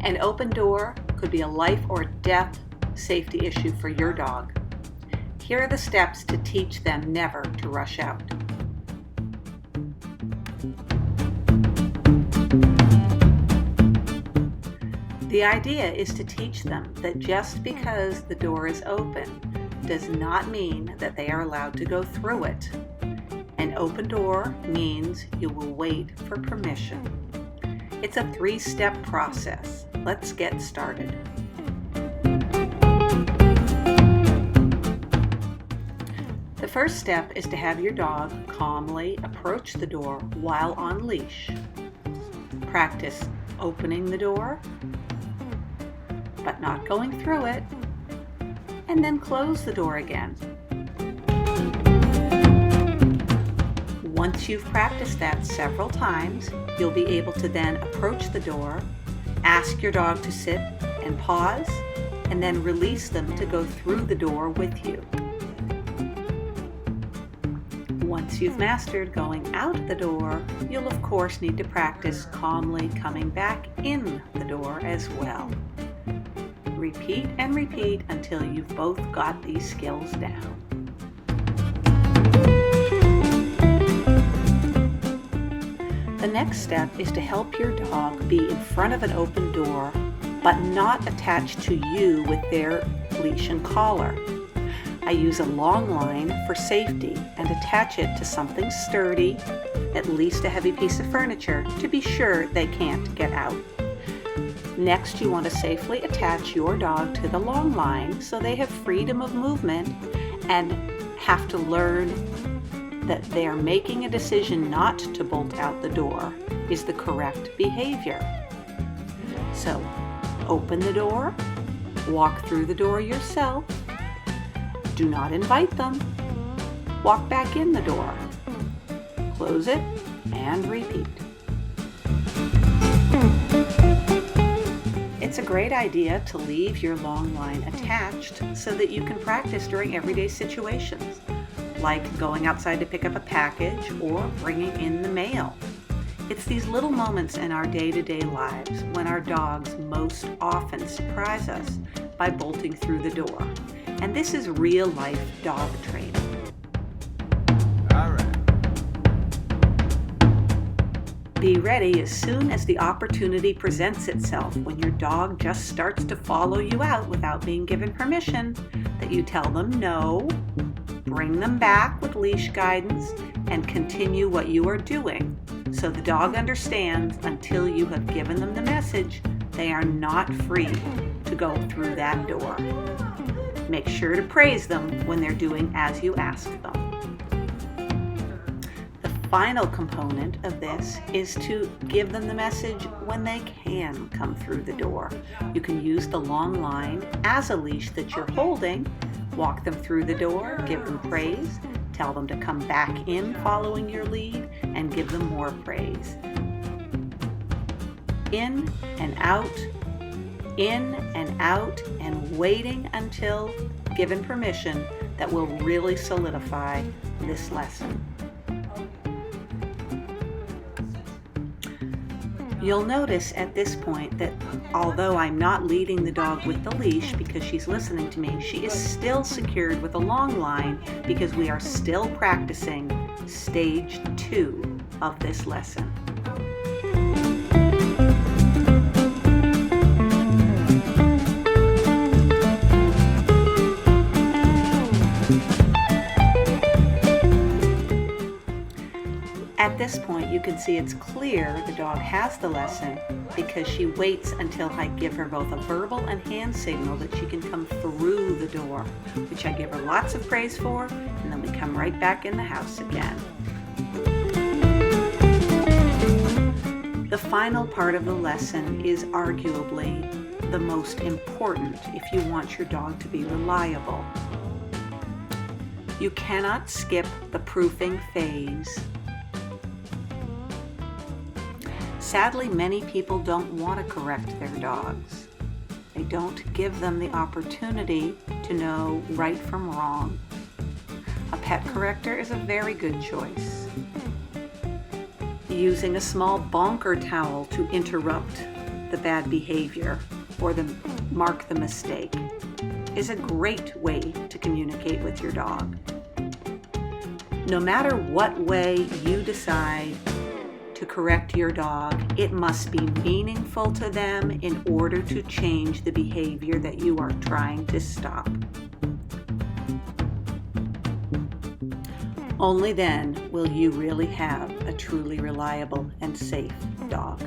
An open door could be a life or death safety issue for your dog. Here are the steps to teach them never to rush out. The idea is to teach them that just because the door is open does not mean that they are allowed to go through it. An open door means you will wait for permission. It's a 3-step process. Let's get started. The first step is to have your dog calmly approach the door while on leash. Practice opening the door, but not going through it, and then close the door again. Once you've practiced that several times, you'll be able to then approach the door, ask your dog to sit and pause, and then release them to go through the door with you. Once you've mastered going out the door, you'll of course need to practice calmly coming back in the door as well. Repeat and repeat until you've both got these skills down. The next step is to help your dog be in front of an open door, but not attached to you with their leash and collar. I use a long line for safety and attach it to something sturdy, at least a heavy piece of furniture, to be sure they can't get out. Next, you want to safely attach your dog to the long line so they have freedom of movement and have to learn that they are making a decision not to bolt out the door is the correct behavior. So, open the door, walk through the door yourself, do not invite them, walk back in the door, close it, and repeat. It's a great idea to leave your long line attached so that you can practice during everyday situations, like going outside to pick up a package or bringing in the mail. It's these little moments in our day-to-day lives when our dogs most often surprise us by bolting through the door. And this is real-life dog training. Be ready as soon as the opportunity presents itself when your dog just starts to follow you out without being given permission, that you tell them no, bring them back with leash guidance, and continue what you are doing so the dog understands until you have given them the message they are not free to go through that door. Make sure to praise them when they're doing as you ask them. The final component of this is to give them the message when they can come through the door. You can use the long line as a leash that you're holding, walk them through the door, give them praise, tell them to come back in following your lead, and give them more praise. In and out, and waiting until given permission that will really solidify this lesson. You'll notice at this point that although I'm not leading the dog with the leash because she's listening to me, she is still secured with a long line because we are still practicing stage 2 of this lesson. At this point, you can see it's clear the dog has the lesson because she waits until I give her both a verbal and hand signal that she can come through the door, which I give her lots of praise for, and then we come right back in the house again. The final part of the lesson is arguably the most important if you want your dog to be reliable. You cannot skip the proofing phase. Sadly, many people don't want to correct their dogs. They don't give them the opportunity to know right from wrong. A pet corrector is a very good choice. Using a small bonker towel to interrupt the bad behavior or mark the mistake is a great way to communicate with your dog. No matter what way you decide to correct your dog, it must be meaningful to them in order to change the behavior that you are trying to stop. Only then will you really have a truly reliable and safe dog.